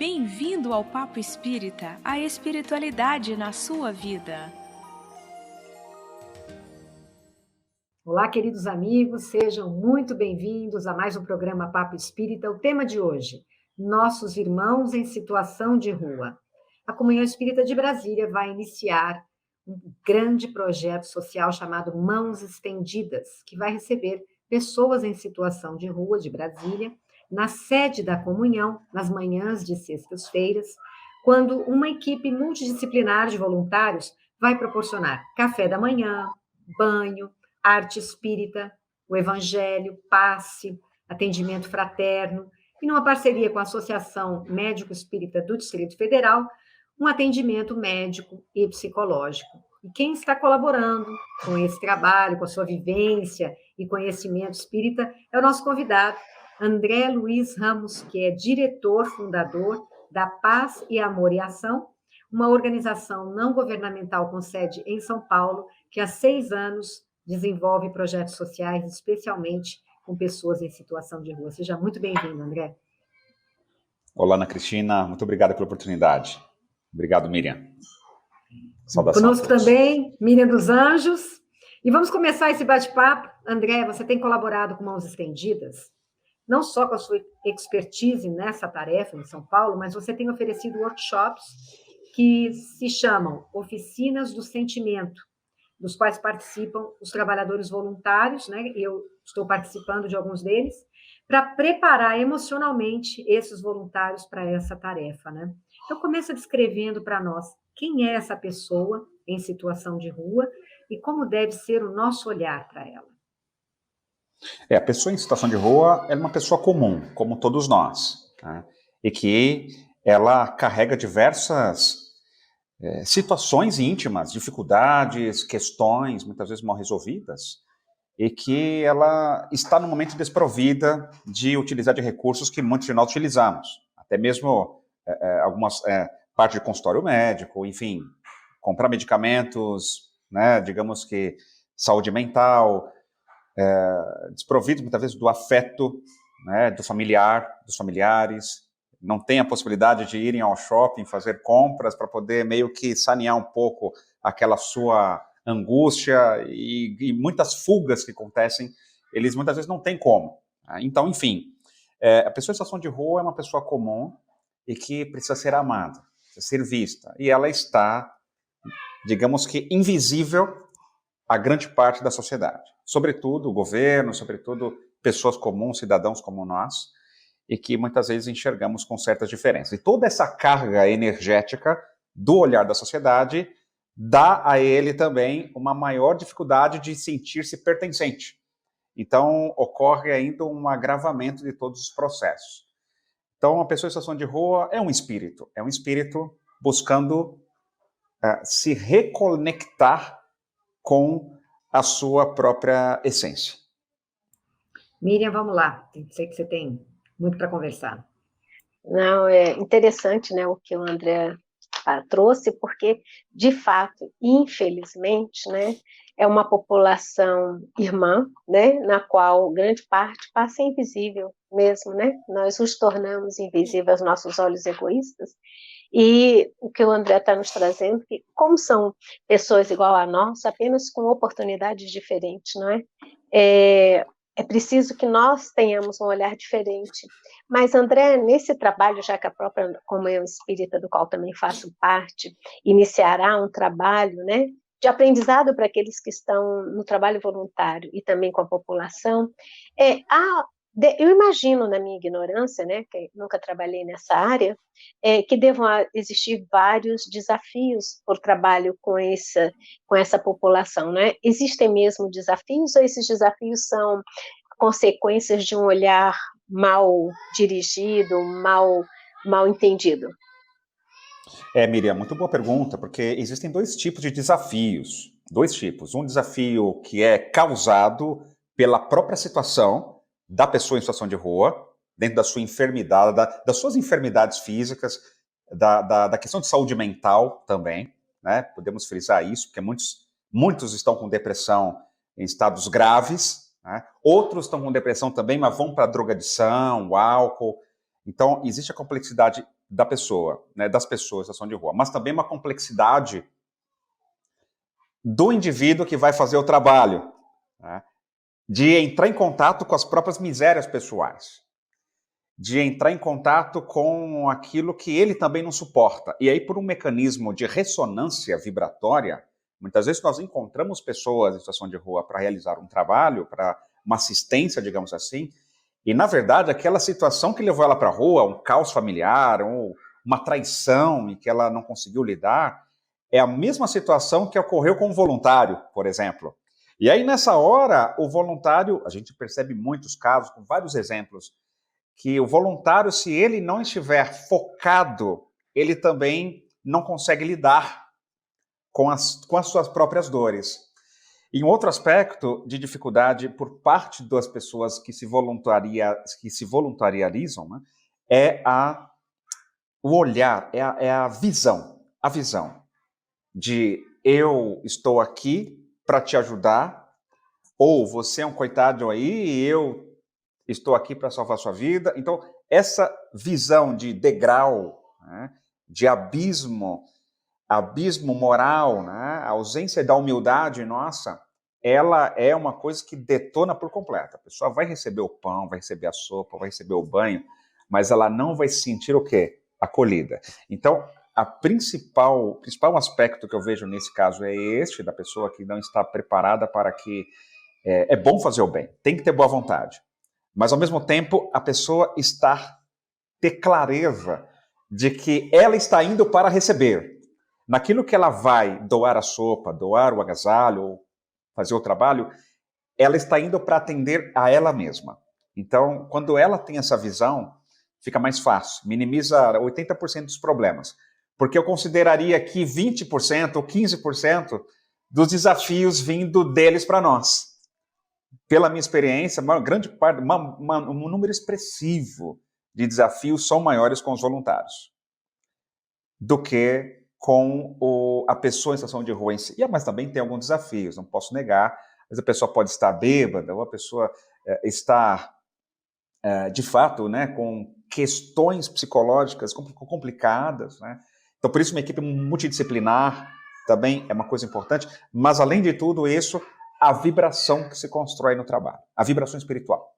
Bem-vindo ao Papo Espírita, a espiritualidade na sua vida. Olá, queridos amigos, sejam muito bem-vindos a mais um programa Papo Espírita. O tema de hoje, nossos irmãos em situação de rua. A Comunhão Espírita de Brasília vai iniciar um grande projeto social chamado Mãos Estendidas, que vai receber pessoas em situação de rua de Brasília, na sede da Comunhão, nas manhãs de sextas-feiras, quando uma equipe multidisciplinar de voluntários vai proporcionar café da manhã, banho, arte espírita, o evangelho, passe, atendimento fraterno, e numa parceria com a Associação Médico Espírita do Distrito Federal, um atendimento médico e psicológico. E quem está colaborando com esse trabalho, com a sua vivência e conhecimento espírita, é o nosso convidado, André Luiz Ramos, que é diretor fundador da Paz e Amor e Ação, uma organização não governamental com sede em São Paulo, que há 6 anos desenvolve projetos sociais, especialmente com pessoas em situação de rua. Seja muito bem-vindo, André. Olá, Ana Cristina. Muito obrigado pela oportunidade. Obrigado, Miriam. Saudação conosco também, Miriam dos Anjos. E vamos começar esse bate-papo. André, você tem colaborado com Mãos Estendidas, não só com a sua expertise nessa tarefa em São Paulo, mas você tem oferecido workshops que se chamam Oficinas do Sentimento, dos quais participam os trabalhadores voluntários, né? Eu estou participando de alguns deles, para preparar emocionalmente esses voluntários para essa tarefa, né? Então, começa descrevendo para nós quem é essa pessoa em situação de rua e como deve ser o nosso olhar para ela. A pessoa em situação de rua é uma pessoa comum, como todos nós, né? E que ela carrega diversas situações íntimas, dificuldades, questões, muitas vezes mal resolvidas, e que ela está no momento desprovida de utilizar de recursos que muitos de nós utilizamos, até mesmo algumas parte de consultório médico, enfim, comprar medicamentos, né, digamos que saúde mental, desprovido muitas vezes do afeto, né, do familiar, dos familiares, não tem a possibilidade de irem ao shopping, fazer compras para poder meio que sanear um pouco aquela sua angústia e muitas fugas que acontecem, eles muitas vezes não têm como. Então, enfim, a pessoa em situação de rua é uma pessoa comum e que precisa ser amada, precisa ser vista. E ela está, digamos que, invisível a grande parte da sociedade. Sobretudo o governo, sobretudo pessoas comuns, cidadãos como nós, e que muitas vezes enxergamos com certas diferenças. E toda essa carga energética do olhar da sociedade dá a ele também uma maior dificuldade de sentir-se pertencente. Então, ocorre ainda um agravamento de todos os processos. Então, a pessoa em situação de rua é um espírito buscando se reconectar com a sua própria essência. Miriam, vamos lá. Sei que você tem muito para conversar. Não, é interessante, né, o que o André trouxe, porque, de fato, infelizmente, né, é uma população irmã, né, na qual grande parte passa invisível mesmo, né? Nós nos tornamos invisíveis aos nossos olhos egoístas. E o que o André está nos trazendo, que como são pessoas igual a nós, apenas com oportunidades diferentes, não é? É preciso que nós tenhamos um olhar diferente. Mas, André, nesse trabalho, já que a própria Comunhão Espírita, do qual também faço parte, iniciará um trabalho, né, de aprendizado para aqueles que estão no trabalho voluntário e também com a população, eu imagino, na minha ignorância, né, que nunca trabalhei nessa área, que devam existir vários desafios por trabalho com essa população, né? Existem mesmo desafios ou esses desafios são consequências de um olhar mal dirigido, mal entendido? Miriam, muito boa pergunta, porque existem 2 tipos de desafios. 2 tipos. Um desafio que é causado pela própria situação da pessoa em situação de rua, dentro da sua enfermidade, das suas enfermidades físicas, da questão de saúde mental também, né? Podemos frisar isso, porque muitos estão com depressão em estados graves, né? Outros estão com depressão também, mas vão para a drogadição, o álcool. Então, existe a complexidade da pessoa, né, das pessoas em situação de rua, mas também uma complexidade do indivíduo que vai fazer o trabalho, né, de entrar em contato com as próprias misérias pessoais, de entrar em contato com aquilo que ele também não suporta. E aí, por um mecanismo de ressonância vibratória, muitas vezes nós encontramos pessoas em situação de rua para realizar um trabalho, para uma assistência, digamos assim, e, na verdade, aquela situação que levou ela para a rua, um caos familiar, ou uma traição em que ela não conseguiu lidar, é a mesma situação que ocorreu com um voluntário, por exemplo. E aí, nessa hora, o voluntário, a gente percebe muitos casos, com vários exemplos, que o voluntário, se ele não estiver focado, ele também não consegue lidar com as suas próprias dores. E um outro aspecto de dificuldade por parte das pessoas que se voluntarializam, né, é o olhar, é a visão de eu estou aqui para te ajudar, ou você é um coitado aí e eu estou aqui para salvar sua vida. Então, essa visão de degrau, né, de abismo moral, né, a ausência da humildade nossa, ela é uma coisa que detona por completo. A pessoa vai receber o pão, vai receber a sopa, vai receber o banho, mas ela não vai se sentir o quê? Acolhida. Então, o principal aspecto que eu vejo nesse caso é este, da pessoa que não está preparada para que... É bom fazer o bem, tem que ter boa vontade, mas, ao mesmo tempo, a pessoa ter clareza de que ela está indo para receber. Naquilo que ela vai doar a sopa, doar o agasalho, ou fazer o trabalho, ela está indo para atender a ela mesma. Então, quando ela tem essa visão, fica mais fácil, minimiza 80% dos problemas. Porque eu consideraria que 20% ou 15% dos desafios vindo deles para nós. Pela minha experiência, uma grande parte, um número expressivo de desafios são maiores com os voluntários do que com a pessoa em situação de rua em si. Mas também tem alguns desafios, não posso negar, mas a pessoa pode estar bêbada, ou a pessoa estar, de fato, né, com questões psicológicas complicadas, né? Então, por isso, uma equipe multidisciplinar também é uma coisa importante, mas, além de tudo isso, a vibração que se constrói no trabalho, a vibração espiritual.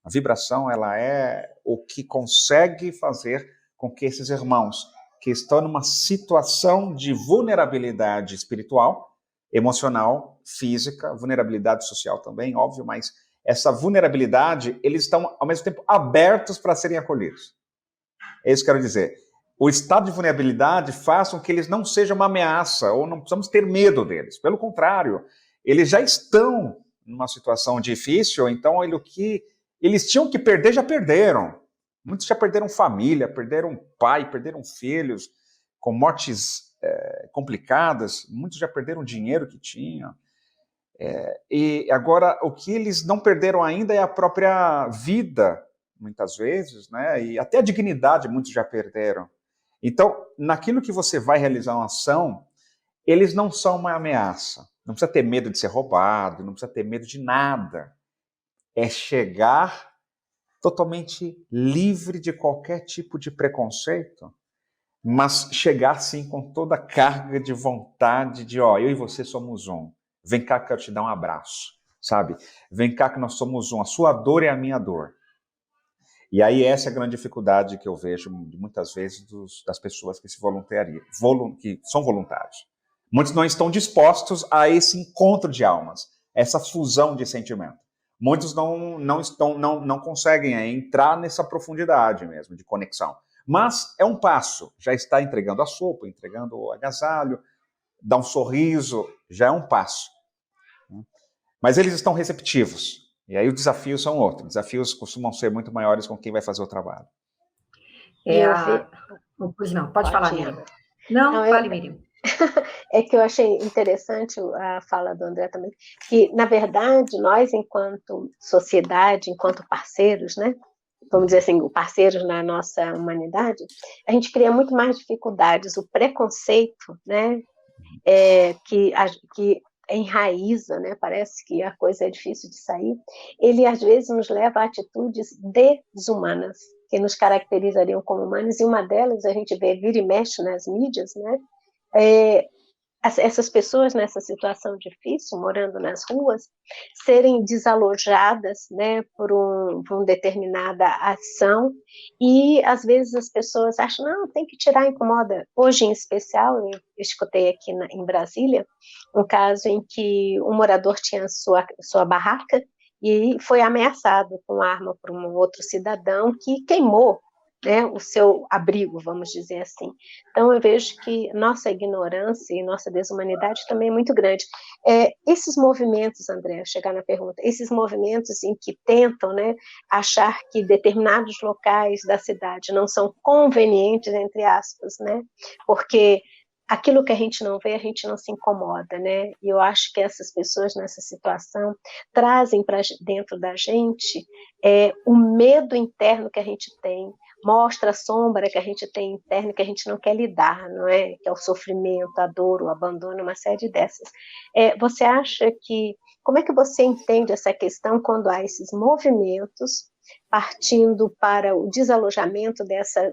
A vibração, ela é o que consegue fazer com que esses irmãos que estão numa situação de vulnerabilidade espiritual, emocional, física, vulnerabilidade social também, óbvio, mas essa vulnerabilidade, eles estão, ao mesmo tempo, abertos para serem acolhidos. É isso que eu quero dizer. O estado de vulnerabilidade faz com que eles não sejam uma ameaça, ou não precisamos ter medo deles. Pelo contrário, eles já estão numa situação difícil, então o que eles tinham que perder, já perderam. Muitos já perderam família, perderam pai, perderam filhos, com mortes complicadas, muitos já perderam o dinheiro que tinham. E agora, o que eles não perderam ainda é a própria vida, muitas vezes, né? E até a dignidade muitos já perderam. Então, naquilo que você vai realizar uma ação, eles não são uma ameaça. Não precisa ter medo de ser roubado, não precisa ter medo de nada. É chegar totalmente livre de qualquer tipo de preconceito, mas chegar sim com toda a carga de vontade de, eu e você somos um. Vem cá que eu quero te dar um abraço, sabe? Vem cá que nós somos um. A sua dor é a minha dor. E aí essa é a grande dificuldade que eu vejo muitas vezes das pessoas que se voluntariam, que são voluntários. Muitos não estão dispostos a esse encontro de almas, essa fusão de sentimento. Muitos não conseguem entrar nessa profundidade mesmo de conexão. Mas é um passo, já está entregando a sopa, entregando o agasalho, dá um sorriso, já é um passo. Mas eles estão receptivos. E aí os desafios são outros. Os desafios costumam ser muito maiores com quem vai fazer o trabalho. Pois não, pode falar, Miriam. Não, fale, Miriam. É que eu achei interessante a fala do André também, que, na verdade, nós, enquanto sociedade, enquanto parceiros, né, vamos dizer assim, parceiros na nossa humanidade, a gente cria muito mais dificuldades. O preconceito, né, que enraiza, né, parece que a coisa é difícil de sair, ele às vezes nos leva a atitudes desumanas, que nos caracterizariam como humanos, e uma delas a gente vê vira e mexe nas mídias, né? Essas pessoas nessa situação difícil, morando nas ruas, serem desalojadas, né, por uma determinada ação, e às vezes as pessoas acham, não, tem que tirar, incomoda. Hoje, em especial, eu escutei aqui em Brasília, um caso em que um morador tinha sua barraca e foi ameaçado com arma por um outro cidadão que queimou, né, o seu abrigo, vamos dizer assim. Então, eu vejo que nossa ignorância e nossa desumanidade também é muito grande. Esses movimentos, André, chegar na pergunta, esses movimentos em que tentam, né, achar que determinados locais da cidade não são convenientes, entre aspas, né, porque aquilo que a gente não vê, a gente não se incomoda, né? E eu acho que essas pessoas nessa situação trazem para dentro da gente o medo interno que a gente tem, mostra a sombra que a gente tem interna, que a gente não quer lidar, não é? Que é o sofrimento, a dor, o abandono, uma série dessas. Você acha que, como é que você entende essa questão quando há esses movimentos partindo para o desalojamento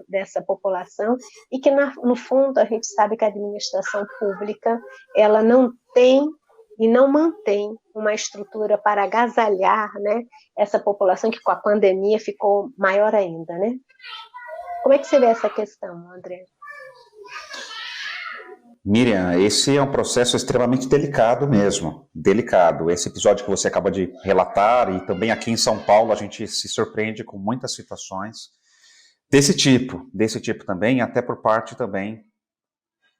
dessa população e que, no fundo, a gente sabe que a administração pública, ela não tem e não mantém uma estrutura para agasalhar, né, essa população que com a pandemia ficou maior ainda, né? Como é que você vê essa questão, André? Miriam, esse é um processo extremamente delicado mesmo, delicado. Esse episódio que você acaba de relatar, e também aqui em São Paulo, a gente se surpreende com muitas situações desse tipo também, até por parte também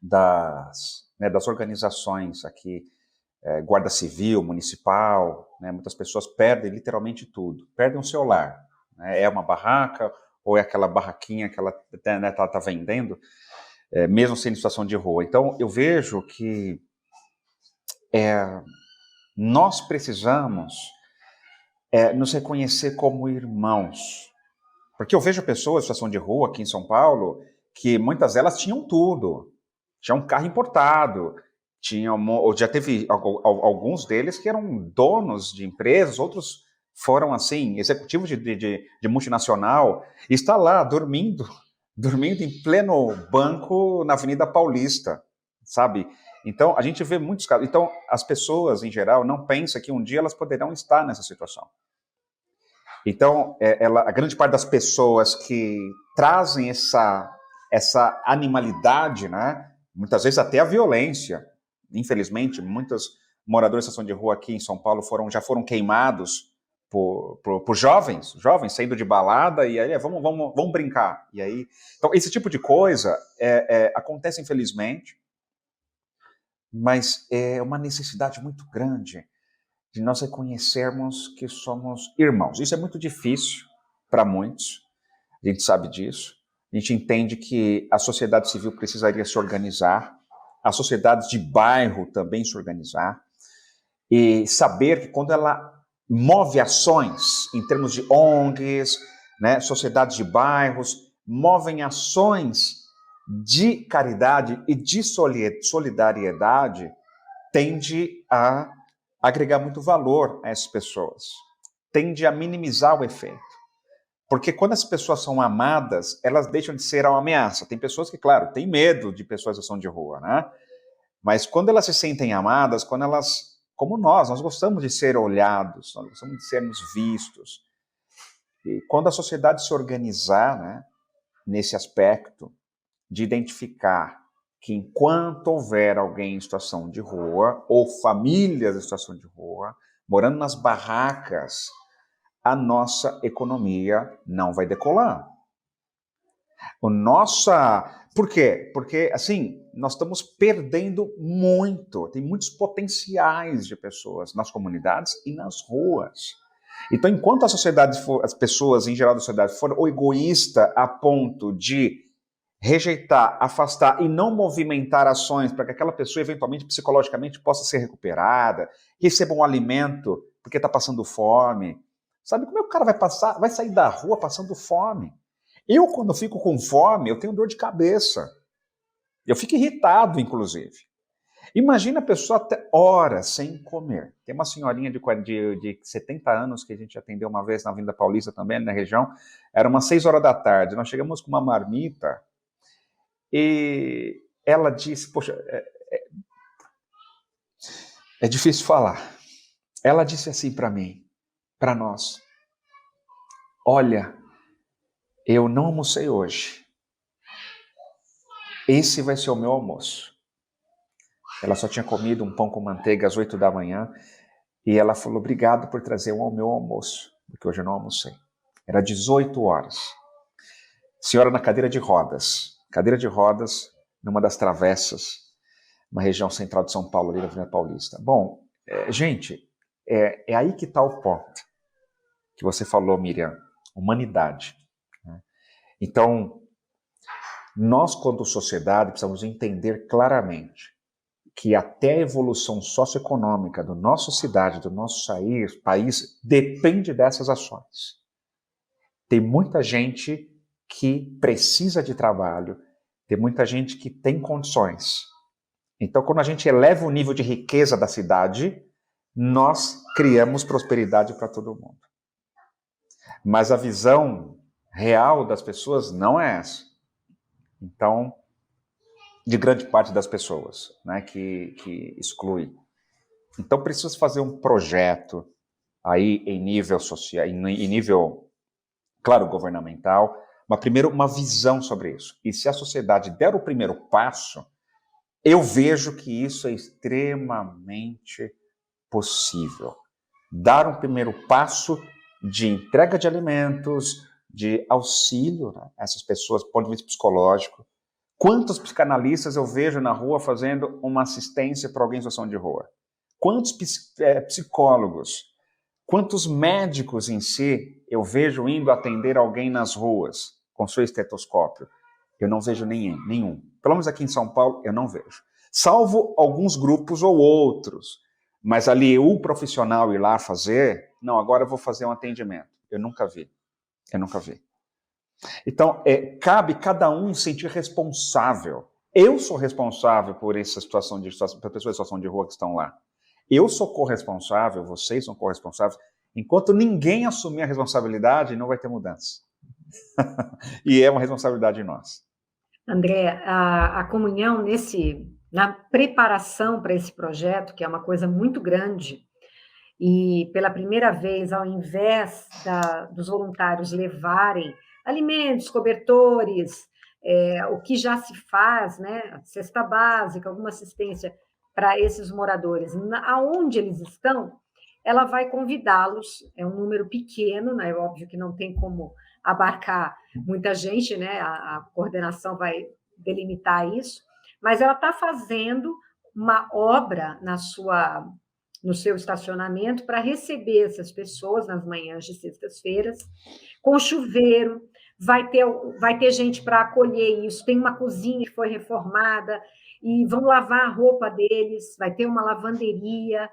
das organizações aqui, Guarda Civil, Municipal, né, muitas pessoas perdem literalmente tudo, perdem o seu lar, né, é uma barraca, ou é aquela barraquinha que ela está vendendo, mesmo sendo em situação de rua. Então, eu vejo que nós precisamos nos reconhecer como irmãos. Porque eu vejo pessoas em situação de rua aqui em São Paulo, que muitas delas tinham tudo. Tinham um carro importado, já teve alguns deles que eram donos de empresas, outros foram, assim, executivos de multinacional, e está lá, dormindo em pleno banco na Avenida Paulista, sabe? Então, a gente vê muitos casos. Então, as pessoas, em geral, não pensam que um dia elas poderão estar nessa situação. Então, a grande parte das pessoas que trazem essa animalidade, né? Muitas vezes até a violência. Infelizmente, muitos moradores de situação de rua aqui em São Paulo já foram queimados por jovens saindo de balada, e aí vamos brincar. E aí, então, esse tipo de coisa acontece, infelizmente, mas é uma necessidade muito grande de nós reconhecermos que somos irmãos. Isso é muito difícil para muitos, a gente sabe disso. A gente entende que a sociedade civil precisaria se organizar, a sociedade de bairro também se organizar, e saber que quando ela move ações em termos de ONGs, né, sociedades de bairros, movem ações de caridade e de solidariedade, tende a agregar muito valor a essas pessoas, tende a minimizar o efeito. Porque quando as pessoas são amadas, elas deixam de ser uma ameaça. Tem pessoas que, claro, têm medo de pessoas que são de rua, né? Mas quando elas se sentem amadas, quando elas, como nós gostamos de ser olhados, nós gostamos de sermos vistos. E quando a sociedade se organizar, né, nesse aspecto de identificar que enquanto houver alguém em situação de rua, ou famílias em situação de rua, morando nas barracas, a nossa economia não vai decolar. Por quê? Porque, assim, nós estamos perdendo muito, tem muitos potenciais de pessoas nas comunidades e nas ruas. Então, enquanto a sociedade as pessoas em geral da sociedade for egoísta a ponto de rejeitar, afastar e não movimentar ações para que aquela pessoa eventualmente psicologicamente possa ser recuperada, receba um alimento porque está passando fome, sabe como é que o cara vai sair da rua passando fome? Eu, quando fico com fome, eu tenho dor de cabeça. Eu fico irritado, inclusive. Imagina a pessoa até horas sem comer. Tem uma senhorinha de 70 anos que a gente atendeu uma vez na Avenida Paulista também, na região. Era umas 6 horas da tarde. Nós chegamos com uma marmita e ela disse, poxa, é difícil falar. Ela disse assim para mim, para nós, olha, eu não almocei hoje. Esse vai ser o meu almoço. Ela só tinha comido um pão com manteiga às 8 da manhã e ela falou, obrigado por trazer o meu almoço, porque hoje eu não almocei. Era 18 horas. Senhora na cadeira de rodas numa das travessas, uma região central de São Paulo, ali na Avenida Paulista. Bom, gente, é aí que está o ponto que você falou, Miriam, humanidade. Né? Então, nós, quanto sociedade, precisamos entender claramente que até a evolução socioeconômica da nossa cidade, do nosso país, depende dessas ações. Tem muita gente que precisa de trabalho, tem muita gente que tem condições. Então, quando a gente eleva o nível de riqueza da cidade, nós criamos prosperidade para todo mundo. Mas a visão real das pessoas não é essa. Então, de grande parte das pessoas, né, que exclui. Então, precisa fazer um projeto aí em nível social, em nível, claro, governamental, mas primeiro uma visão sobre isso. E se a sociedade der o primeiro passo, eu vejo que isso é extremamente possível. Dar um primeiro passo de entrega de alimentos, de auxílio, né, a essas pessoas do ponto de vista psicológico. Quantos psicanalistas eu vejo na rua fazendo uma assistência para alguém em situação de rua? Quantos psicólogos? Quantos médicos em si eu vejo indo atender alguém nas ruas com seu estetoscópio? Eu não vejo nenhum. Pelo menos aqui em São Paulo, eu não vejo. Salvo alguns grupos ou outros. Mas ali o profissional ir lá fazer, não, agora eu vou fazer um atendimento. Eu nunca vi. Então, cabe cada um sentir responsável. Eu sou responsável por essa situação por pessoas em situação de rua que estão lá. Eu sou corresponsável, vocês são corresponsáveis. Enquanto ninguém assumir a responsabilidade, não vai ter mudança. E é uma responsabilidade nossa. André, a comunhão na preparação para esse projeto, que é uma coisa muito grande, e pela primeira vez, ao invés dos voluntários levarem alimentos, cobertores, o que já se faz, né, cesta básica, alguma assistência para esses moradores, aonde eles estão, ela vai convidá-los, é um número pequeno, né, é óbvio que não tem como abarcar muita gente, né, a coordenação vai delimitar isso, mas ela está fazendo uma obra no seu estacionamento para receber essas pessoas nas manhãs de sextas-feiras, com chuveiro, vai ter gente para acolher isso, tem uma cozinha que foi reformada, e vão lavar a roupa deles, vai ter uma lavanderia,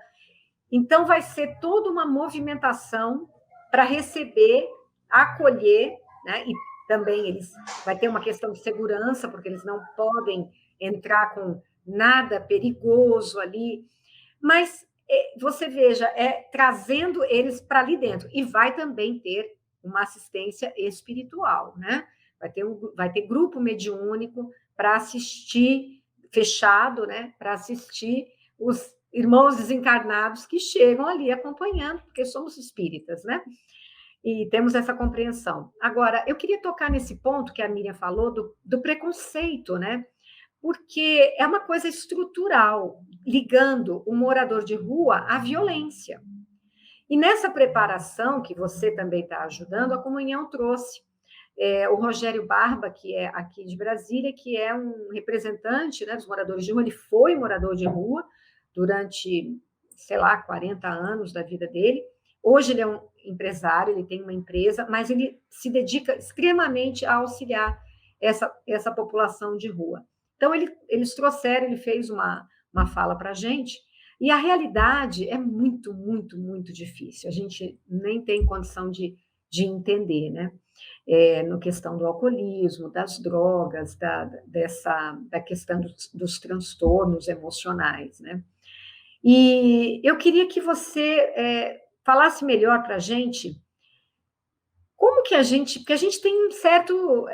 então vai ser toda uma movimentação para receber, acolher, né? E também vai ter uma questão de segurança, porque eles não podem entrar com nada perigoso ali, mas você veja, trazendo eles para ali dentro, e vai também ter uma assistência espiritual, né? Vai ter grupo mediúnico para assistir, fechado, né? Para assistir os irmãos desencarnados que chegam ali acompanhando, porque somos espíritas, né? E temos essa compreensão. Agora, eu queria tocar nesse ponto que a Miriam falou, do preconceito, né? Porque é uma coisa estrutural, ligando o morador de rua à violência. E nessa preparação, que você também está ajudando, a comunhão trouxe o Rogério Barba, que é aqui de Brasília, que é um representante, né, dos moradores de rua, ele foi morador de rua durante, sei lá, 40 anos da vida dele. Hoje ele é um empresário, ele tem uma empresa, mas ele se dedica extremamente a auxiliar essa população de rua. Então, eles trouxeram, ele fez uma fala para a gente, e a realidade é muito, muito, muito difícil. A gente nem tem condição de entender, né? No questão do alcoolismo, das drogas, da questão dos transtornos emocionais, né? E eu queria que você falasse melhor para a gente como que porque a gente tem um certo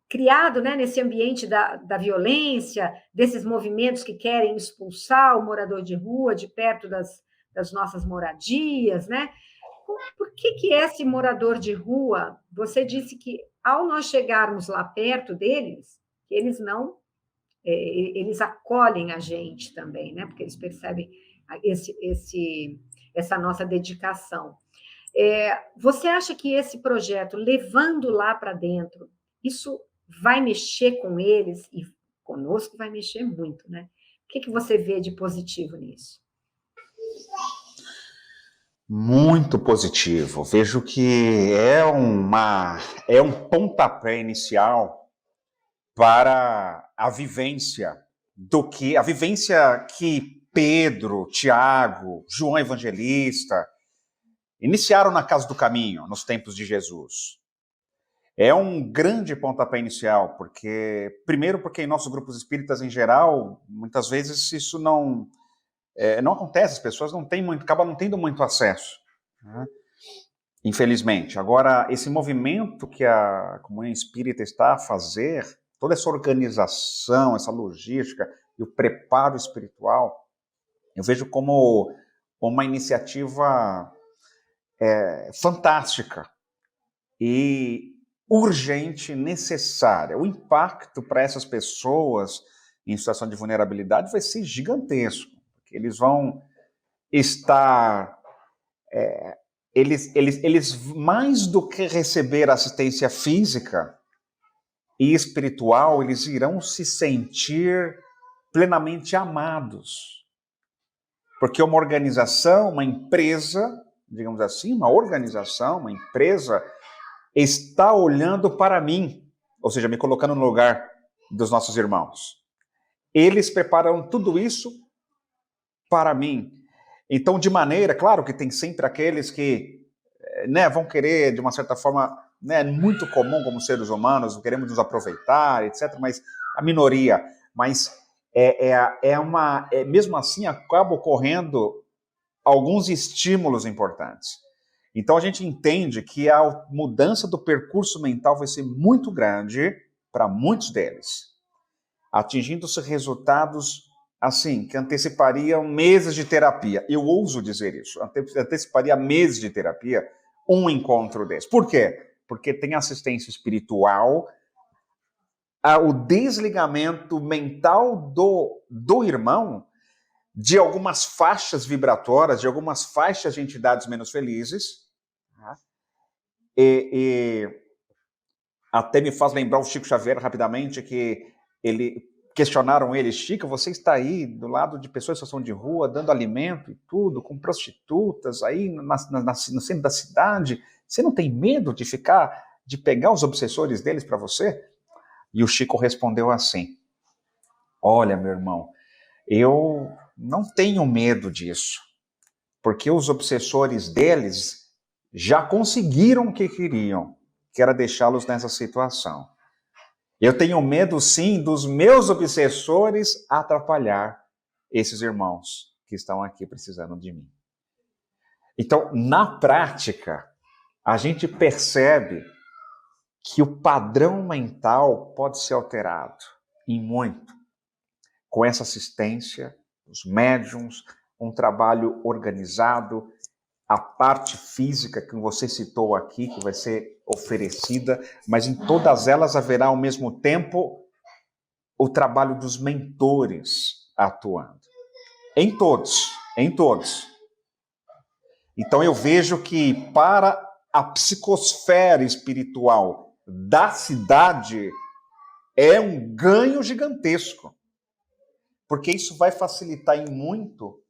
criado, né, nesse ambiente da violência, desses movimentos que querem expulsar o morador de rua de perto das nossas moradias, né? Por que esse morador de rua, você disse que ao nós chegarmos lá perto deles, eles não, eles acolhem a gente também, né? Porque eles percebem essa nossa dedicação. Você acha que esse projeto, levando lá para dentro, isso vai mexer com eles e conosco vai mexer muito, né? O que você vê de positivo nisso? Muito positivo. Vejo que é um pontapé inicial para a vivência que Pedro, Tiago, João Evangelista iniciaram na Casa do Caminho, nos tempos de Jesus. É um grande pontapé inicial, primeiro porque em nossos grupos espíritas em geral, muitas vezes isso não acontece, as pessoas acabam não tendo muito acesso, né? Infelizmente. Agora, esse movimento que a comunhão espírita está a fazer, toda essa organização, essa logística e o preparo espiritual, eu vejo como uma iniciativa fantástica e urgente, necessária. O impacto para essas pessoas em situação de vulnerabilidade vai ser gigantesco. Eles vão estar... Eles mais do que receber assistência física e espiritual, eles irão se sentir plenamente amados. Porque uma organização, uma empresa, digamos assim, uma empresa, está olhando para mim, ou seja, me colocando no lugar dos nossos irmãos. Eles preparam tudo isso para mim. Então, de maneira, claro que tem sempre aqueles que vão querer, de uma certa forma, muito comum como seres humanos, queremos nos aproveitar, etc., mas a minoria. Mas mesmo assim, acaba ocorrendo alguns estímulos importantes. Então, a gente entende que a mudança do percurso mental vai ser muito grande para muitos deles, atingindo-se resultados assim, que antecipariam meses de terapia. Eu ouso dizer isso, anteciparia meses de terapia um encontro desse. Por quê? Porque tem assistência espiritual, o desligamento mental do irmão de algumas faixas vibratórias, de algumas faixas de entidades menos felizes. E até me faz lembrar o Chico Xavier rapidamente, que questionaram ele: Chico, você está aí do lado de pessoas em situação de rua, dando alimento e tudo, com prostitutas aí no centro da cidade, você não tem medo de pegar os obsessores deles para você? E o Chico respondeu assim: olha, meu irmão, eu não tenho medo disso, porque os obsessores deles já conseguiram o que queriam, que era deixá-los nessa situação. Eu tenho medo, sim, dos meus obsessores atrapalhar esses irmãos que estão aqui precisando de mim. Então, na prática, a gente percebe que o padrão mental pode ser alterado, e muito, com essa assistência, os médiums, um trabalho organizado, a parte física que você citou aqui, que vai ser oferecida, mas em todas elas haverá ao mesmo tempo o trabalho dos mentores atuando. Em todos. Então eu vejo que para a psicosfera espiritual da cidade é um ganho gigantesco, porque isso vai facilitar em muito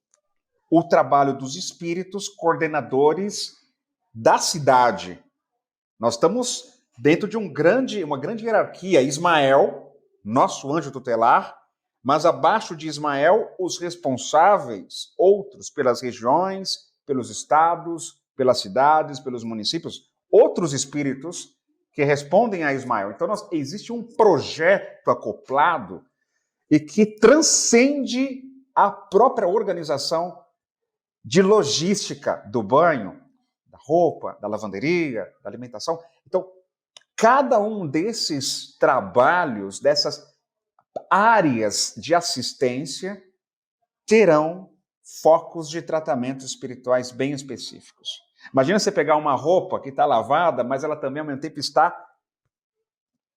o trabalho dos espíritos coordenadores da cidade. Nós estamos dentro de uma grande hierarquia. Ismael, nosso anjo tutelar, mas abaixo de Ismael, os responsáveis, outros pelas regiões, pelos estados, pelas cidades, pelos municípios, outros espíritos que respondem a Ismael. Então, existe um projeto acoplado e que transcende a própria organização de logística do banho, da roupa, da lavanderia, da alimentação. Então, cada um desses trabalhos, dessas áreas de assistência, terão focos de tratamento espirituais bem específicos. Imagina você pegar uma roupa que está lavada, mas ela também, ao mesmo tempo, está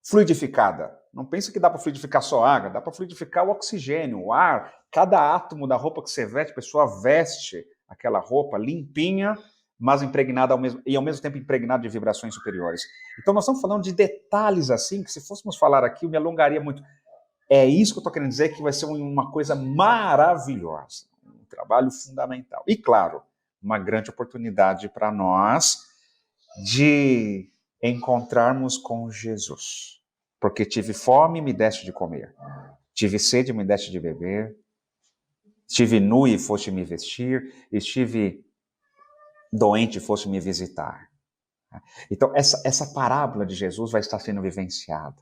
fluidificada. Não pense que dá para fluidificar só água, dá para fluidificar o oxigênio, o ar. Cada átomo da roupa que você veste, a pessoa veste aquela roupa limpinha, mas impregnada ao mesmo tempo impregnada de vibrações superiores. Então nós estamos falando de detalhes assim, que se fôssemos falar aqui, eu me alongaria muito. É isso que eu estou querendo dizer, que vai ser uma coisa maravilhosa, um trabalho fundamental. E claro, uma grande oportunidade para nós de encontrarmos com Jesus. Porque tive fome, me deste de comer. Tive sede, me deste de beber. Estive nu e foste me vestir. Estive doente e foste me visitar. Então, essa parábola de Jesus vai estar sendo vivenciada.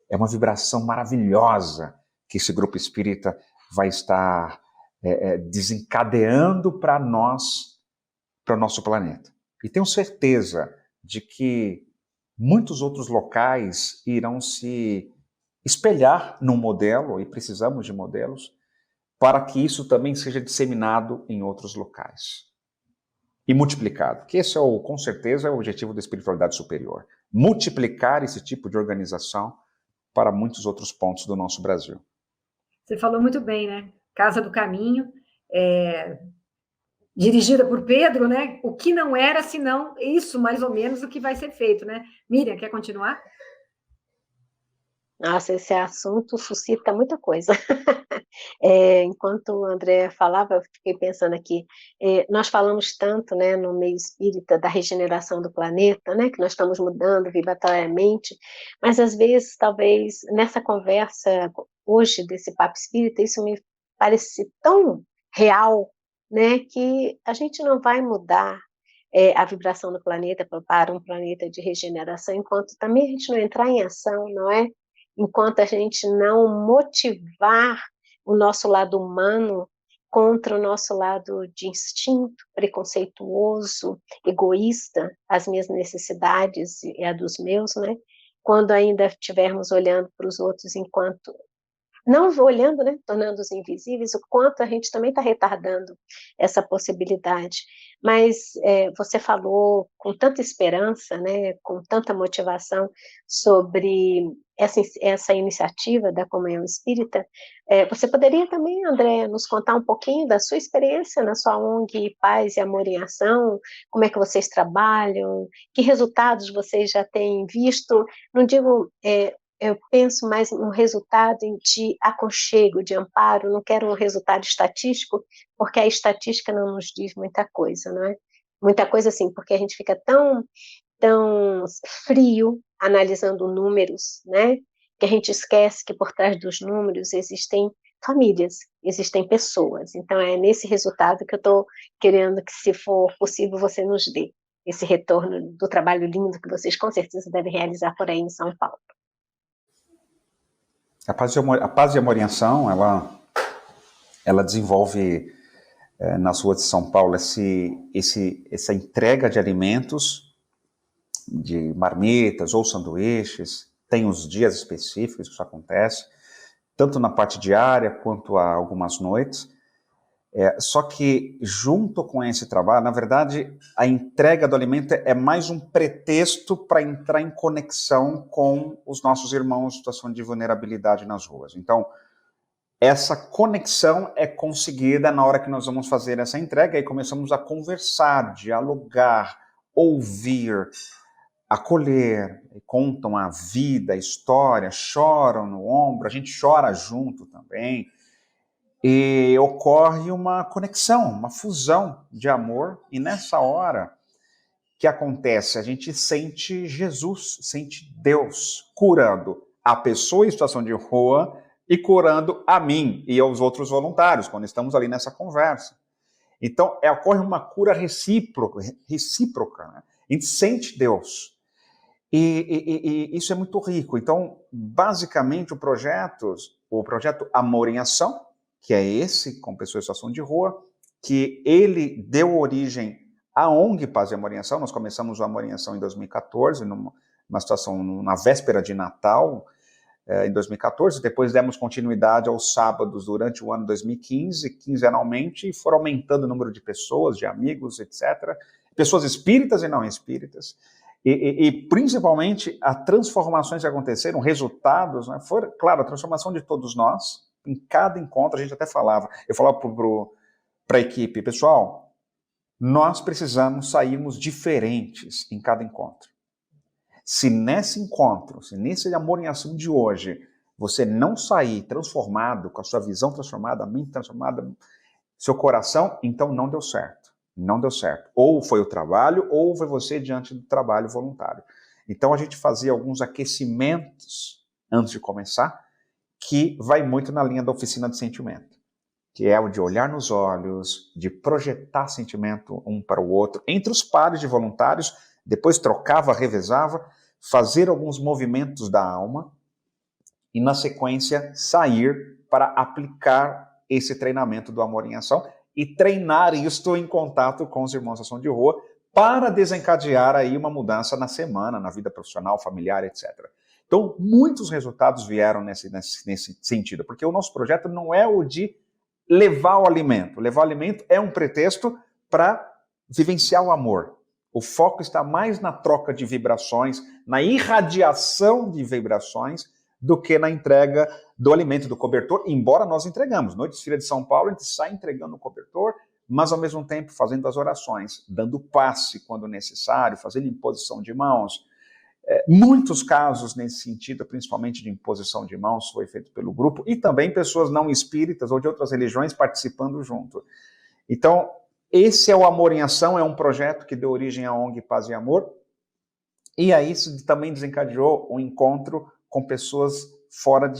É uma vibração maravilhosa que esse grupo espírita vai estar desencadeando para nós, para o nosso planeta. E tenho certeza de que muitos outros locais irão se espelhar num modelo, e precisamos de modelos, para que isso também seja disseminado em outros locais. E multiplicado, que esse com certeza é o objetivo da espiritualidade superior. Multiplicar esse tipo de organização para muitos outros pontos do nosso Brasil. Você falou muito bem, né? Casa do Caminho, dirigida por Pedro, né? O que não era, senão isso, mais ou menos, o que vai ser feito, né? Miriam, quer continuar? Nossa, esse assunto suscita muita coisa. Enquanto o André falava, eu fiquei pensando aqui, nós falamos tanto, né, no meio espírita da regeneração do planeta, né, que nós estamos mudando vibratoriamente, mas às vezes, talvez, nessa conversa hoje desse papo espírita, isso me parece tão real, né, que a gente não vai mudar a vibração do planeta para um planeta de regeneração, enquanto também a gente não entrar em ação, não é? Enquanto a gente não motivar o nosso lado humano contra o nosso lado de instinto, preconceituoso, egoísta, as minhas necessidades e a dos meus, né? Quando ainda estivermos olhando para os outros enquanto... Não olhando, né, tornando-os invisíveis, o quanto a gente também está retardando essa possibilidade. Mas você falou com tanta esperança, né, com tanta motivação sobre essa iniciativa da Comunhão Espírita. Você poderia também, André, nos contar um pouquinho da sua experiência na sua ONG Paz e Amor em Ação? Como é que vocês trabalham? Que resultados vocês já têm visto? Não digo... eu penso mais no resultado de aconchego, de amparo, não quero um resultado estatístico, porque a estatística não nos diz muita coisa, não é? Muita coisa assim, porque a gente fica tão frio analisando números, né? Que a gente esquece que por trás dos números existem famílias, existem pessoas. Então é nesse resultado que eu estou querendo que, se for possível, você nos dê esse retorno do trabalho lindo que vocês com certeza devem realizar por aí em São Paulo. A Paz e Amor em Ação, ela desenvolve nas ruas de São Paulo essa entrega de alimentos, de marmitas ou sanduíches. Tem os dias específicos que isso acontece, tanto na parte diária quanto a algumas noites. Só que, junto com esse trabalho, na verdade, a entrega do alimento é mais um pretexto para entrar em conexão com os nossos irmãos em situação de vulnerabilidade nas ruas. Então, essa conexão é conseguida na hora que nós vamos fazer essa entrega e começamos a conversar, dialogar, ouvir, acolher, contam a vida, a história, choram no ombro, a gente chora junto também. E ocorre uma conexão, uma fusão de amor, e nessa hora que acontece, a gente sente Jesus, sente Deus curando a pessoa em situação de rua e curando a mim e aos outros voluntários, quando estamos ali nessa conversa. Então, ocorre uma cura recíproca, né? A gente sente Deus. E isso é muito rico. Então, basicamente, o projeto Amor em Ação, que é esse, com pessoas em situação de rua, que ele deu origem à ONG Paz e Amor em Ação. Nós começamos o Amor em Ação em 2014, numa situação, na véspera de Natal, em 2014, depois demos continuidade aos sábados durante o ano 2015, quinzenalmente, e foram aumentando o número de pessoas, de amigos, etc. Pessoas espíritas e não espíritas. E principalmente, as transformações que aconteceram, resultados, né, foram, claro, a transformação de todos nós. Em cada encontro, a gente até falava, eu falava para a equipe, pessoal, nós precisamos sairmos diferentes em cada encontro. Se nesse encontro, se nesse Amor em Ação de hoje, você não sair transformado, com a sua visão transformada, a mente transformada, seu coração, então não deu certo. Não deu certo. Ou foi o trabalho, ou foi você diante do trabalho voluntário. Então a gente fazia alguns aquecimentos antes de começar, que vai muito na linha da oficina de sentimento, que é o de olhar nos olhos, de projetar sentimento um para o outro, entre os pares de voluntários, depois trocava, revezava, fazer alguns movimentos da alma e, na sequência, sair para aplicar esse treinamento do Amor em Ação e treinar isto em contato com os irmãos da ação de rua para desencadear aí uma mudança na semana, na vida profissional, familiar, etc. Então, muitos resultados vieram nesse sentido, porque o nosso projeto não é o de levar o alimento. Levar o alimento é um pretexto para vivenciar o amor. O foco está mais na troca de vibrações, na irradiação de vibrações, do que na entrega do alimento, do cobertor, embora nós entregamos. Noite de Feira de São Paulo, a gente sai entregando o cobertor, mas ao mesmo tempo fazendo as orações, dando passe quando necessário, fazendo imposição de mãos. Muitos casos nesse sentido, principalmente de imposição de mãos, foi feito pelo grupo, e também pessoas não espíritas ou de outras religiões participando junto. Então, esse é o Amor em Ação, é um projeto que deu origem à ONG Paz e Amor, e aí isso também desencadeou um encontro com pessoas fora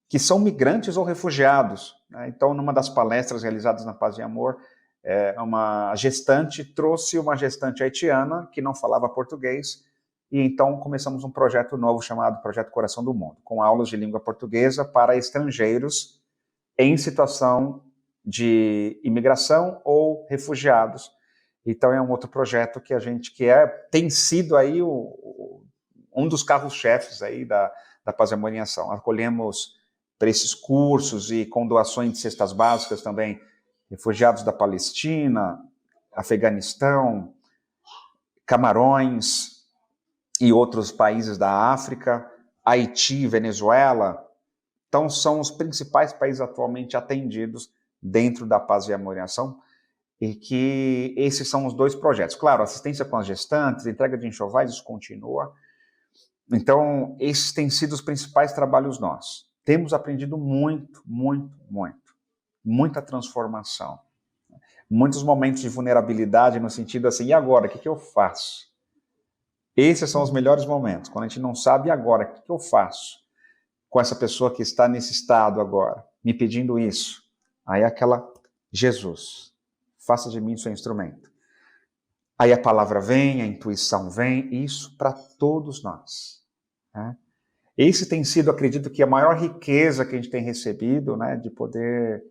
que são migrantes ou refugiados. Né? Então, numa das palestras realizadas na Paz e Amor, uma gestante trouxe uma gestante haitiana que não falava português, e então começamos um projeto novo chamado Projeto Coração do Mundo, com aulas de língua portuguesa para estrangeiros em situação de imigração ou refugiados. Então é um outro projeto que tem sido aí um dos carros-chefes aí da Paz e Amor em Ação. Acolhemos para esses cursos e com doações de cestas básicas também refugiados da Palestina, Afeganistão, Camarões e outros países da África, Haiti, Venezuela. Então são os principais países atualmente atendidos dentro da Paz e Amor em Ação, e que esses são os dois projetos. Claro, assistência com as gestantes, entrega de enxovais, isso continua. Então, esses têm sido os principais trabalhos nossos. Temos aprendido muito, muito, muito. Muita transformação. Muitos momentos de vulnerabilidade no sentido assim, e agora, o que eu faço? Esses são os melhores momentos, quando a gente não sabe, e agora, o que eu faço com essa pessoa que está nesse estado agora, me pedindo isso? Aí aquela, Jesus, faça de mim seu instrumento. Aí a palavra vem, a intuição vem, isso para todos nós. Né? Esse tem sido, acredito que a maior riqueza que a gente tem recebido, né, de poder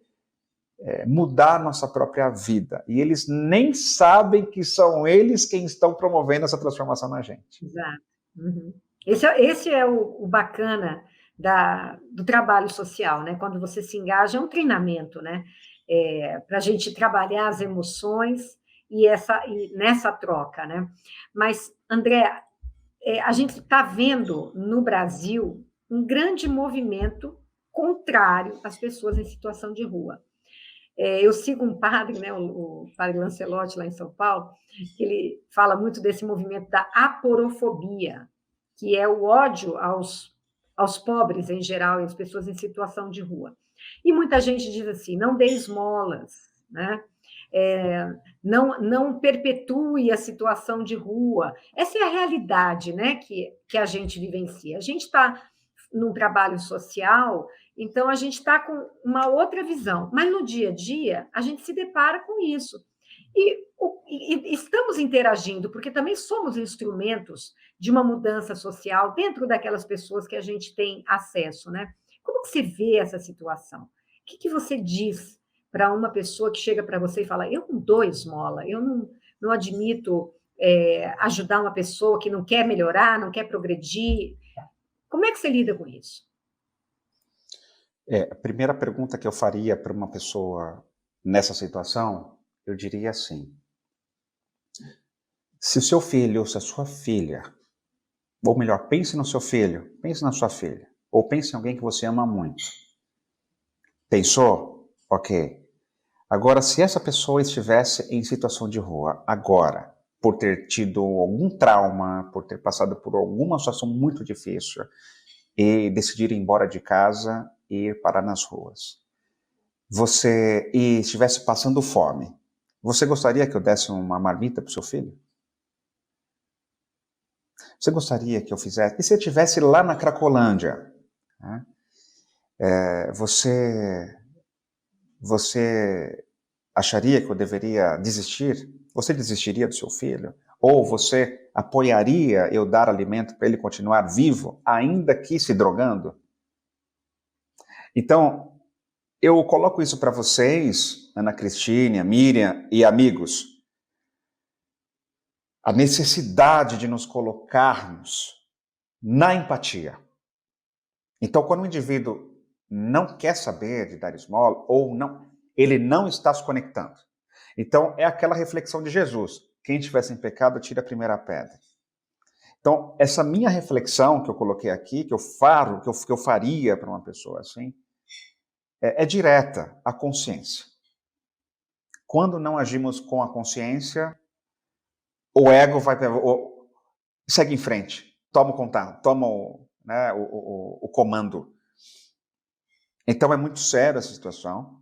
mudar a nossa própria vida. E eles nem sabem que são eles quem estão promovendo essa transformação na gente. Exato. Uhum. Esse é o bacana do trabalho social, né? Quando você se engaja, é um treinamento, né? Para a gente trabalhar as emoções e nessa troca, né? Mas, André, a gente está vendo no Brasil um grande movimento contrário às pessoas em situação de rua. Eu sigo um padre, né, o padre Lancelotti, lá em São Paulo, que ele fala muito desse movimento da aporofobia, que é o ódio aos pobres em geral e às pessoas em situação de rua. E muita gente diz assim, não dê esmolas, né? Não perpetue a situação de rua. Essa é a realidade, né, que a gente vivencia. A gente está num trabalho social, então a gente está com uma outra visão, mas no dia a dia a gente se depara com isso. E estamos interagindo, porque também somos instrumentos de uma mudança social dentro daquelas pessoas que a gente tem acesso, né? Como que você vê essa situação? O que você diz para uma pessoa que chega para você e fala: eu não dou esmola, eu não admito ajudar uma pessoa que não quer melhorar, não quer progredir? Como é que você lida com isso? A primeira pergunta que eu faria para uma pessoa nessa situação, eu diria assim: se o seu filho ou se a sua filha, ou melhor, pense no seu filho, pense na sua filha, ou pense em alguém que você ama muito. Pensou? Ok. Agora, se essa pessoa estivesse em situação de rua, agora, por ter tido algum trauma, por ter passado por alguma situação muito difícil, e decidir ir embora de casa e ir parar nas ruas, e estivesse passando fome, você gostaria que eu desse uma marmita para o seu filho? Você gostaria que eu fizesse? E se eu estivesse lá na Cracolândia? Né? Você acharia que eu deveria desistir? Você desistiria do seu filho? Ou você apoiaria eu dar alimento para ele continuar vivo, ainda que se drogando? Então, eu coloco isso para vocês, Ana Cristina, Miriam e amigos, a necessidade de nos colocarmos na empatia. Então, quando o indivíduo não quer saber de dar esmola, ou não, ele não está se conectando. Então, é aquela reflexão de Jesus: quem estiver em pecado, tira a primeira pedra. Então, essa minha reflexão que eu coloquei aqui, que eu faria para uma pessoa assim, é direta à consciência. Quando não agimos com a consciência, o ego segue em frente, toma o contato, toma o comando. Então é muito sério essa situação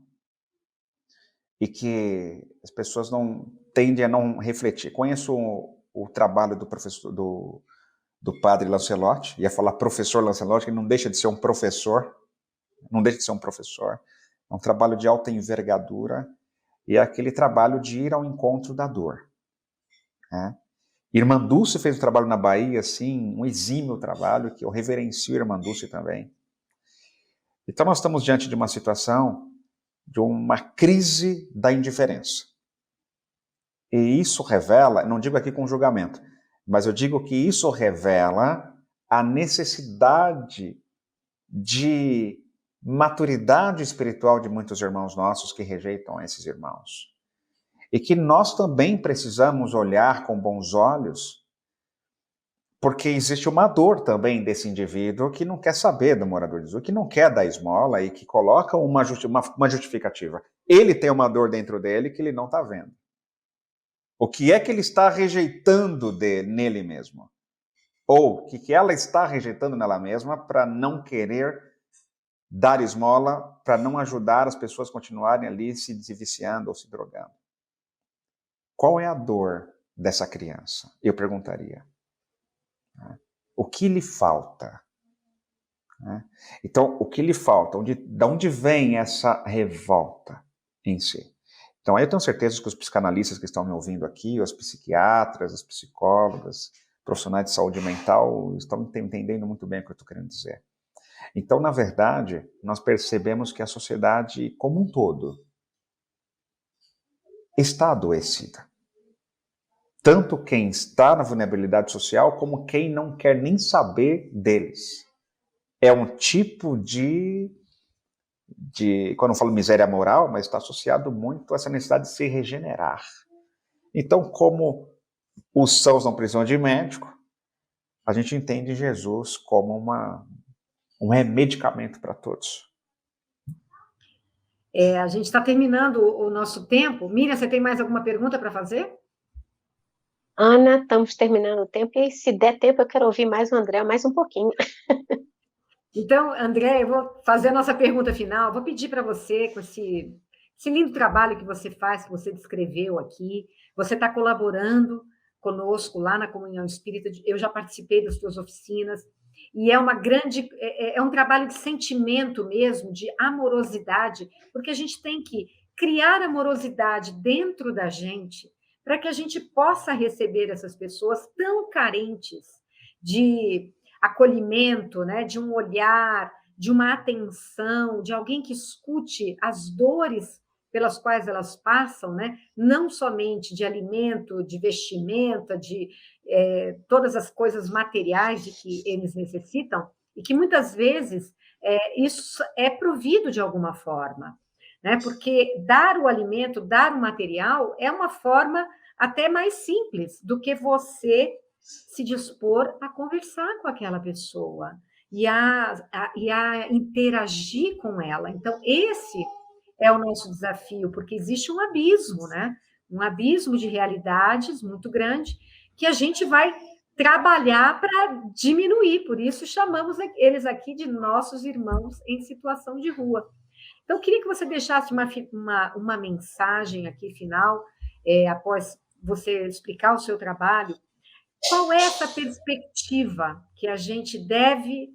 e que as pessoas não tendem a não refletir. Conheço o trabalho do professor, do padre Lancelotti, ia falar professor Lancelotti, que não deixa de ser um professor, é um trabalho de alta envergadura e é aquele trabalho de ir ao encontro da dor. Né? Irmã Dulce fez um trabalho na Bahia, assim, um exímio trabalho, que eu reverencio a Irmã Dulce também. Então nós estamos diante de uma situação de uma crise da indiferença. E isso revela, não digo aqui com julgamento, mas eu digo que isso revela a necessidade de maturidade espiritual de muitos irmãos nossos que rejeitam esses irmãos. E que nós também precisamos olhar com bons olhos, porque existe uma dor também desse indivíduo que não quer saber do morador de rua, que não quer dar esmola e que coloca uma justificativa. Ele tem uma dor dentro dele que ele não está vendo. O que é que ele está rejeitando nele mesmo? Ou o que ela está rejeitando nela mesma para não querer dar esmola, para não ajudar as pessoas a continuarem ali se desviciando ou se drogando? Qual é a dor dessa criança? Eu perguntaria. O que lhe falta? Então, o que lhe falta? De onde vem essa revolta em si? Então, eu tenho certeza que os psicanalistas que estão me ouvindo aqui, os psiquiatras, as psicólogas, profissionais de saúde mental, estão entendendo muito bem o que eu estou querendo dizer. Então, na verdade, nós percebemos que a sociedade como um todo está adoecida. Tanto quem está na vulnerabilidade social, como quem não quer nem saber deles. É um tipo quando eu falo miséria moral, mas está associado muito a essa necessidade de se regenerar. Então, como os sãos não precisam de médico, a gente entende Jesus como um remedicamento para todos. A gente está terminando o nosso tempo. Miriam, você tem mais alguma pergunta para fazer? Ana, estamos terminando o tempo e se der tempo eu quero ouvir mais o André, mais um pouquinho. Então, André, eu vou fazer a nossa pergunta final. Vou pedir para você, com esse lindo trabalho que você faz, que você descreveu aqui, você está colaborando conosco lá na Comunhão Espírita. Eu já participei das suas oficinas e é um trabalho de sentimento mesmo, de amorosidade, porque a gente tem que criar amorosidade dentro da gente, para que a gente possa receber essas pessoas tão carentes de acolhimento, né, de um olhar, de uma atenção, de alguém que escute as dores pelas quais elas passam, né? Não somente de alimento, de vestimenta, de todas as coisas materiais de que eles necessitam, e que muitas vezes isso é provido de alguma forma, né? Porque dar o alimento, dar o material, é uma forma até mais simples do que você se dispor a conversar com aquela pessoa e a interagir com ela. Então, esse é o nosso desafio, porque existe um abismo, né? Um abismo de realidades muito grande que a gente vai trabalhar para diminuir. Por isso, chamamos eles aqui de nossos irmãos em situação de rua. Então, eu queria que você deixasse uma mensagem aqui final, após você explicar o seu trabalho. Qual é essa perspectiva que a gente deve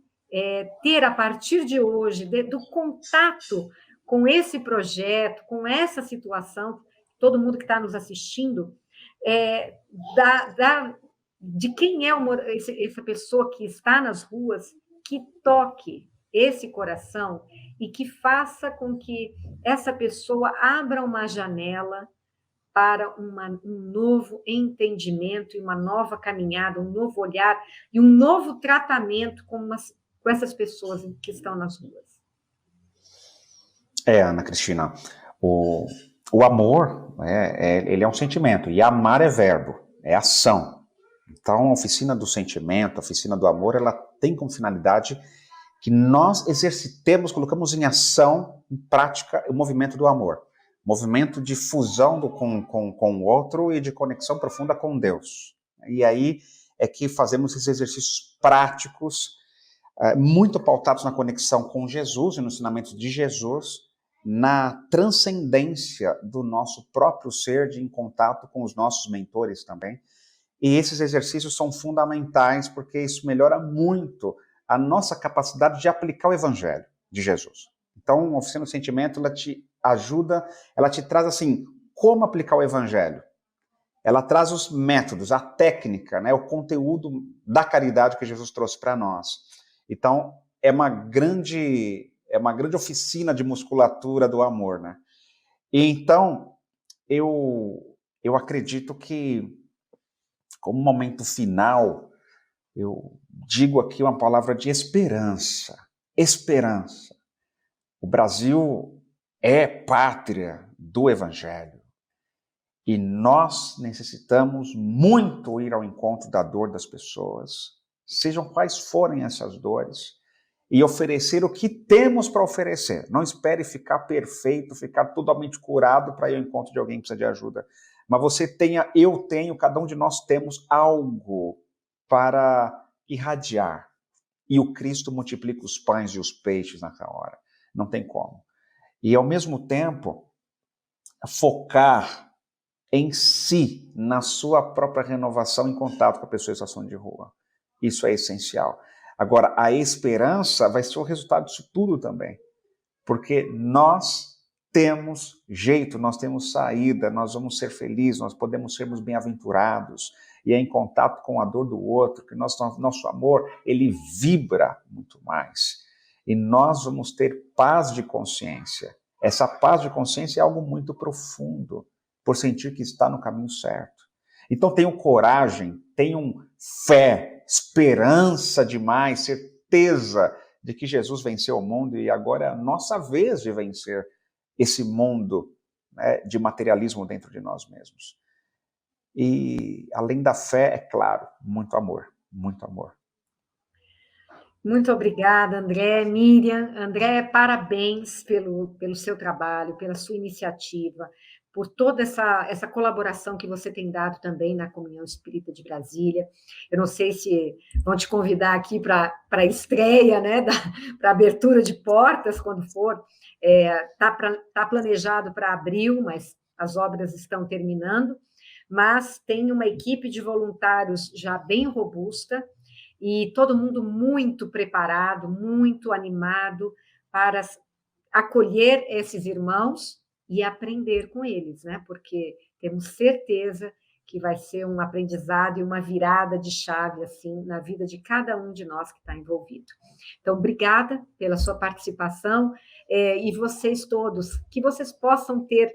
ter a partir de hoje, do contato com esse projeto, com essa situação, todo mundo que está nos assistindo, de quem é essa pessoa que está nas ruas, que toque esse coração e que faça com que essa pessoa abra uma janela para um novo entendimento e uma nova caminhada, um novo olhar e um novo tratamento com essas pessoas que estão nas ruas. Ana Cristina, o amor, ele é um sentimento, e amar é verbo, é ação. Então, a oficina do sentimento, a oficina do amor, ela tem como finalidade que nós exercitemos, colocamos em ação, em prática, o movimento do amor. Movimento de fusão com o outro e de conexão profunda com Deus. E aí é que fazemos esses exercícios práticos, muito pautados na conexão com Jesus e no ensinamento de Jesus, na transcendência do nosso próprio ser, em contato com os nossos mentores também. E esses exercícios são fundamentais porque isso melhora muito a nossa capacidade de aplicar o Evangelho de Jesus. Então, a oficina do sentimento, ela te ajuda, ela te traz assim, como aplicar o Evangelho. Ela traz os métodos, a técnica, né, o conteúdo da caridade que Jesus trouxe para nós. Então, é uma grande oficina de musculatura do amor, né? E então, eu acredito que, como momento final, eu digo aqui uma palavra de esperança. Esperança. O Brasil é pátria do Evangelho. E nós necessitamos muito ir ao encontro da dor das pessoas, sejam quais forem essas dores, e oferecer o que temos para oferecer. Não espere ficar perfeito, ficar totalmente curado para ir ao encontro de alguém que precisa de ajuda. Mas você tenha, eu tenho, cada um de nós temos algo para irradiar. E o Cristo multiplica os pães e os peixes naquela hora. Não tem como. E, ao mesmo tempo, focar em si, na sua própria renovação em contato com a pessoa em situação de rua. Isso é essencial. Agora, a esperança vai ser o resultado disso tudo também. Porque nós temos jeito, nós temos saída, nós vamos ser felizes, nós podemos sermos bem-aventurados. E é em contato com a dor do outro que nosso amor, ele vibra muito mais. E nós vamos ter paz de consciência. Essa paz de consciência é algo muito profundo, por sentir que está no caminho certo. Então tenham coragem, tenham fé, esperança demais, certeza de que Jesus venceu o mundo e agora é a nossa vez de vencer esse mundo, né, de materialismo dentro de nós mesmos. E além da fé, é claro, muito amor, muito amor. Muito obrigada, André. Miriam, André, parabéns pelo seu trabalho, pela sua iniciativa, por toda essa colaboração que você tem dado também na Comunhão Espírita de Brasília. Eu não sei se vão te convidar aqui para a estreia, né, para a abertura de portas, quando for. Tá planejado para abril, mas as obras estão terminando. Mas tem uma equipe de voluntários já bem robusta, e todo mundo muito preparado, muito animado para acolher esses irmãos, e aprender com eles, né? Porque temos certeza que vai ser um aprendizado e uma virada de chave, assim, na vida de cada um de nós que está envolvido. Então, obrigada pela sua participação, e vocês todos, que vocês possam ter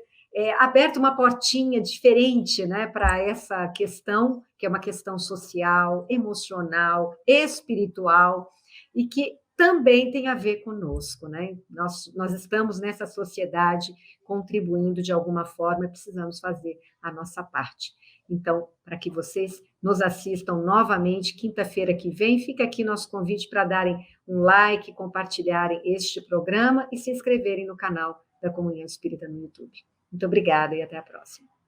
aberto uma portinha diferente, né, para essa questão, que é uma questão social, emocional, espiritual, e que também tem a ver conosco, né? Nós estamos nessa sociedade contribuindo de alguma forma, precisamos fazer a nossa parte. Então, para que vocês nos assistam novamente, quinta-feira que vem, fica aqui nosso convite para darem um like, compartilharem este programa e se inscreverem no canal da Comunhão Espírita no YouTube. Muito obrigada e até a próxima.